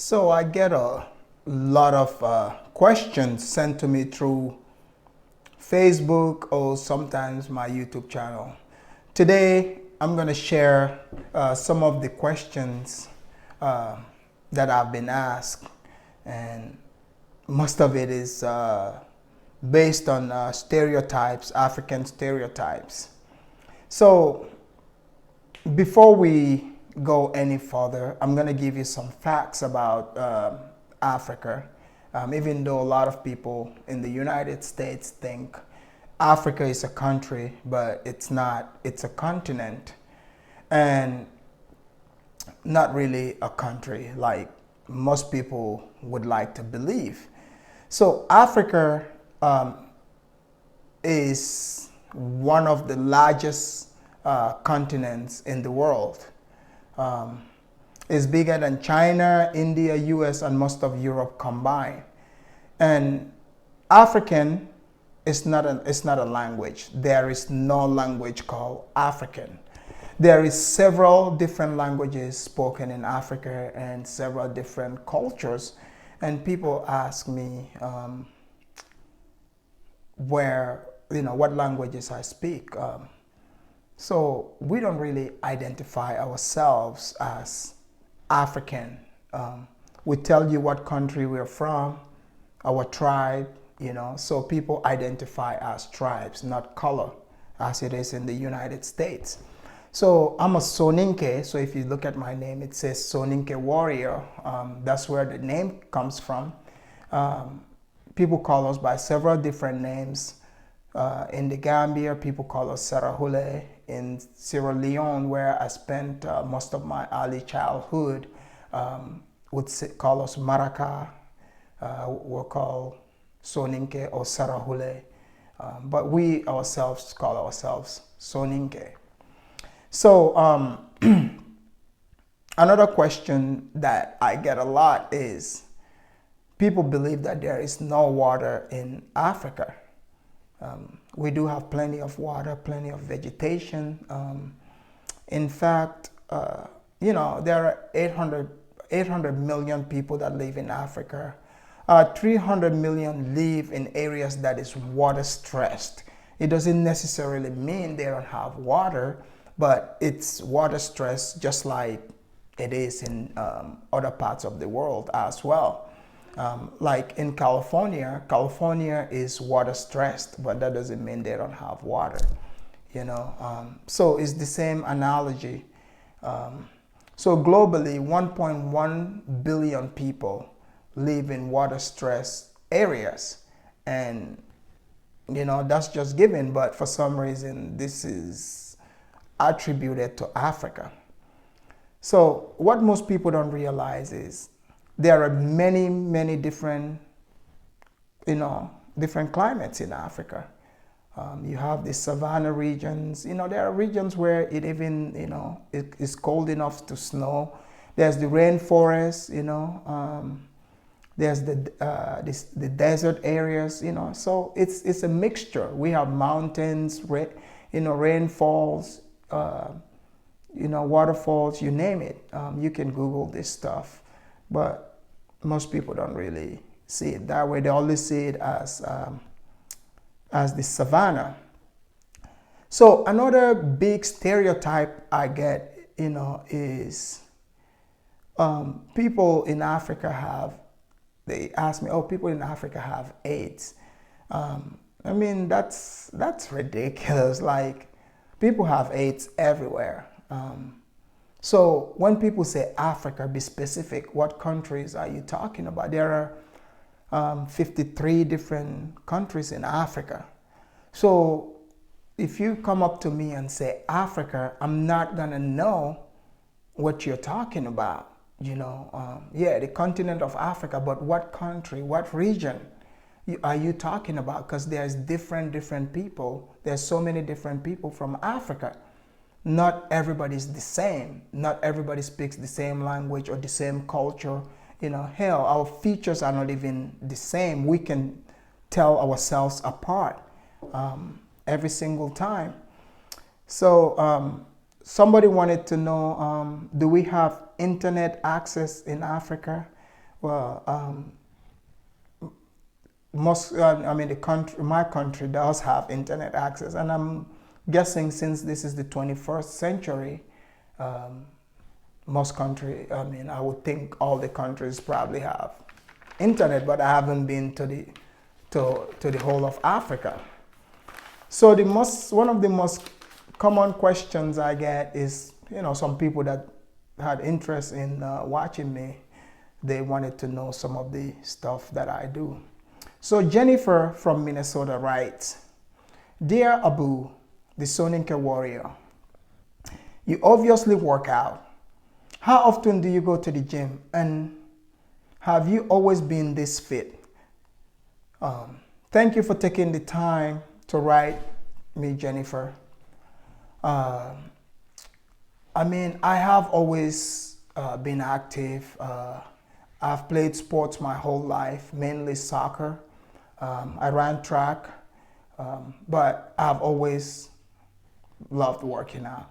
So I get a lot of questions sent to me through Facebook or sometimes my YouTube channel. Today, I'm going to share some of the questions that I've been asked, and most of it is based on stereotypes, African stereotypes. So before we go any further, I'm going to give you some facts about Africa. Even though a lot of people in the United States think Africa is a country, but it's not. It's a continent, and not really a country like most people would like to believe. So Africa is one of the largest continents in the world. Is bigger than China, India, US, and most of Europe combined. And African is not a language. There is no language called African. There is several different languages spoken in Africa and several different cultures. And people ask me what languages I speak. So we don't really identify ourselves as African. We tell you what country we're from, our tribe, so people identify as tribes, not color, as it is in the United States. So I'm a Soninke, so if you look at my name, it says Soninke Warrior. That's where the name comes from. People call us by several different names. In the Gambia, people call us Sarahule. In Sierra Leone, where I spent most of my early childhood, would call us Maraka. We're called Soninke or Sarahule. But we ourselves call ourselves Soninke. So another question that I get a lot is, people believe that there is no water in Africa. We do have plenty of water, plenty of vegetation. In fact, there are 800 million people that live in Africa. 300 million live in areas that is water stressed. It doesn't necessarily mean they don't have water, but it's water stressed just like it is in other parts of the world as well. Like in California, California is water stressed, but that doesn't mean they don't have water, So it's the same analogy. So globally, 1.1 billion people live in water stressed areas. And, that's just given, but for some reason, this is attributed to Africa. So what most people don't realize is there are many, many different, different climates in Africa. You have the savanna regions. There are regions where it even, it is cold enough to snow. There's the rainforest. There's the desert areas. So it's a mixture. We have mountains, rainfalls, waterfalls. You name it. You can Google this stuff, but most people don't really see it that way. They only see it as the savanna. So another big stereotype I get, is people in Africa they ask me, people in Africa have AIDS. That's ridiculous. Like, people have AIDS everywhere. So when people say Africa, be specific. What countries are you talking about? There are 53 different countries in Africa. So if you come up to me and say Africa, I'm not gonna know what you're talking about. The continent of Africa, but what country, what region are you talking about? Because there's different people. There's so many different people from Africa. Not everybody's the same. Not everybody speaks the same language or the same culture. Hell, our features are not even the same. We can tell ourselves apart every single time. So somebody wanted to know, do we have internet access in Africa? Well, I mean, my country does have internet access, and I'm guessing since this is the 21st century, um, most country, I mean, I would think all the countries probably have internet, but I haven't been to the whole of Africa. So one of the most common questions I get is, some people that had interest in watching me, they wanted to know some of the stuff that I do. So Jennifer from Minnesota writes, Dear Abu, the Soninke warrior, you obviously work out. How often do you go to the gym? And have you always been this fit? Thank you for taking the time to write me, Jennifer. I mean, I have always been active. I've played sports my whole life, mainly soccer. I ran track, but I've always loved working out.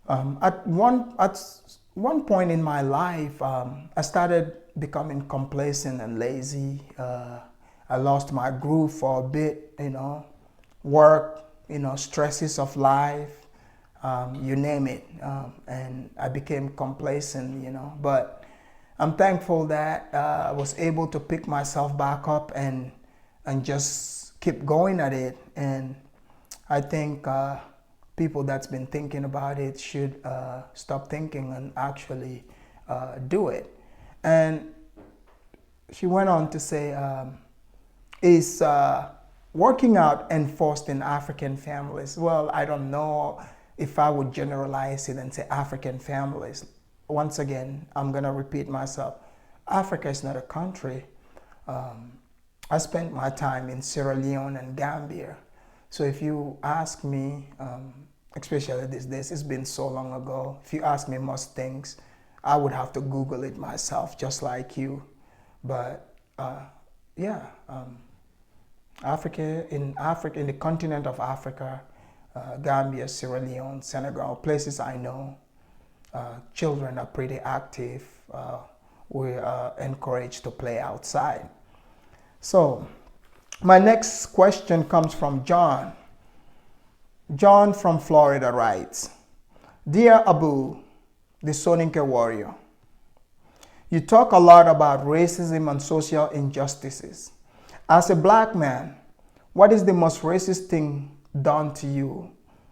At one point in my life, I started becoming complacent and lazy. I lost my groove for a bit, work, stresses of life, you name it. And I became complacent, but I'm thankful that I was able to pick myself back up and just keep going at it. And I think people that's been thinking about it should stop thinking and actually do it. And she went on to say, is working out enforced in African families? Well, I don't know if I would generalize it and say African families. Once again, I'm going to repeat myself. Africa is not a country. I spent my time in Sierra Leone and Gambia. So if you ask me, especially these days, it's been so long ago. If you ask me most things, I would have to Google it myself, just like you. But yeah, in the continent of Africa, Gambia, Sierra Leone, Senegal, places I know, children are pretty active. We are encouraged to play outside. So my next question comes from John. John from Florida writes, Dear Abu, the Soninke warrior, you talk a lot about racism and social injustices. As a black man, what is the most racist thing done to you,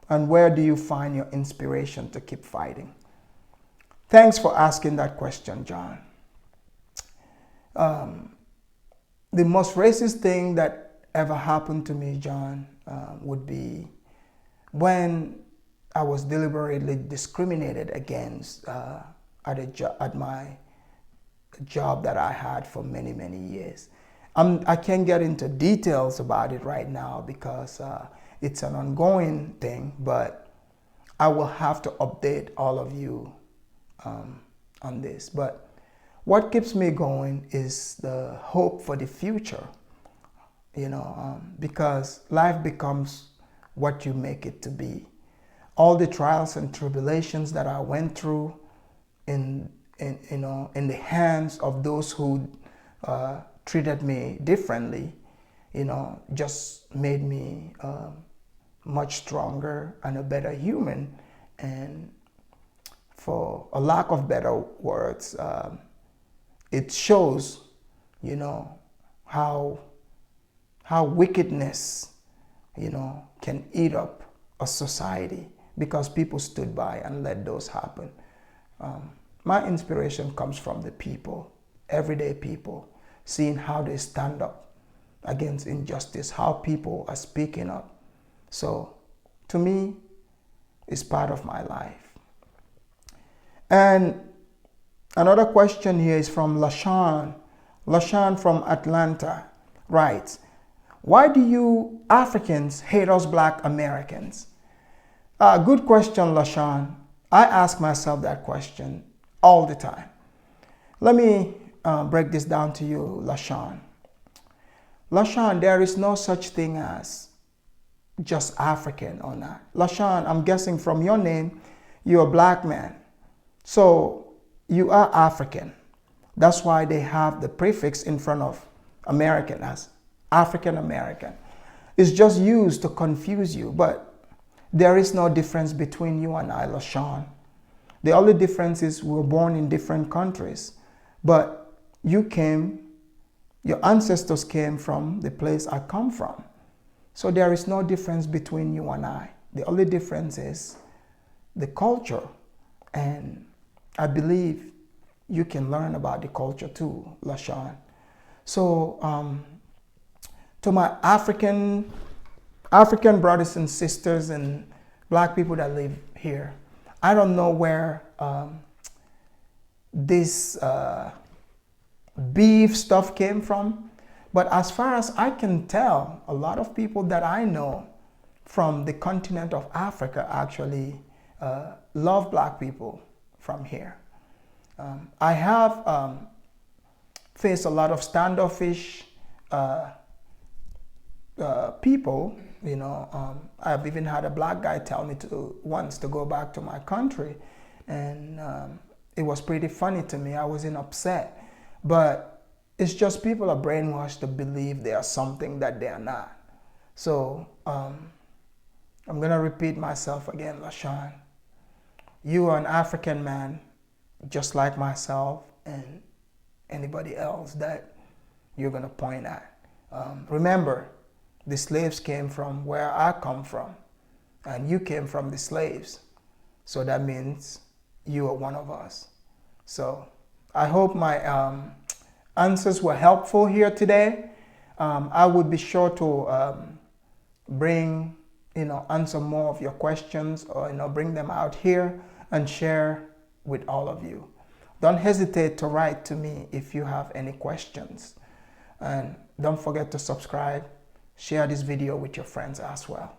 and where do you find your inspiration to keep fighting? Thanks for asking that question, John. The most racist thing that ever happened to me, John, would be when I was deliberately discriminated against at my job that I had for many, many years. I can't get into details about it right now because it's an ongoing thing, but I will have to update all of you on this. But what keeps me going is the hope for the future, because life becomes what you make it to be. All the trials and tribulations that I went through in the hands of those who treated me differently, just made me much stronger and a better human. And for a lack of better words, it shows, how wickedness, can eat up a society because people stood by and let those happen. My inspiration comes from the people, everyday people, seeing how they stand up against injustice, how people are speaking up. So, to me, it's part of my life. And another question here is from LaShawn. LaShawn from Atlanta writes, why do you Africans hate us black Americans? Good question, LaShawn. I ask myself that question all the time. Let me break this down to you, LaShawn. LaShawn, there is no such thing as just African or not. LaShawn, I'm guessing from your name, you're a black man. So you are African. That's why they have the prefix in front of American as African American. It's just used to confuse you, but there is no difference between you and I, LaShawn. The only difference is we were born in different countries, but your ancestors came from the place I come from. So there is no difference between you and I. The only difference is the culture. And I believe you can learn about the culture too, LaShawn. So to my African brothers and sisters and black people that live here, I don't know where this beef stuff came from, but as far as I can tell, a lot of people that I know from the continent of Africa actually love black people from here. I have faced a lot of standoffish people, you know. I've even had a black guy tell me once to go back to my country, and it was pretty funny to me. I wasn't upset, but it's just people are brainwashed to believe they are something that they are not. So I'm gonna repeat myself again, LaShawn. You are an African man, just like myself and anybody else that you're gonna point at. Remember, the slaves came from where I come from, and you came from the slaves. So that means you are one of us. So I hope my answers were helpful here today. I would be sure to answer more of your questions, or bring them out here and share with all of you. Don't hesitate to write to me if you have any questions. And don't forget to subscribe, share this video with your friends as well.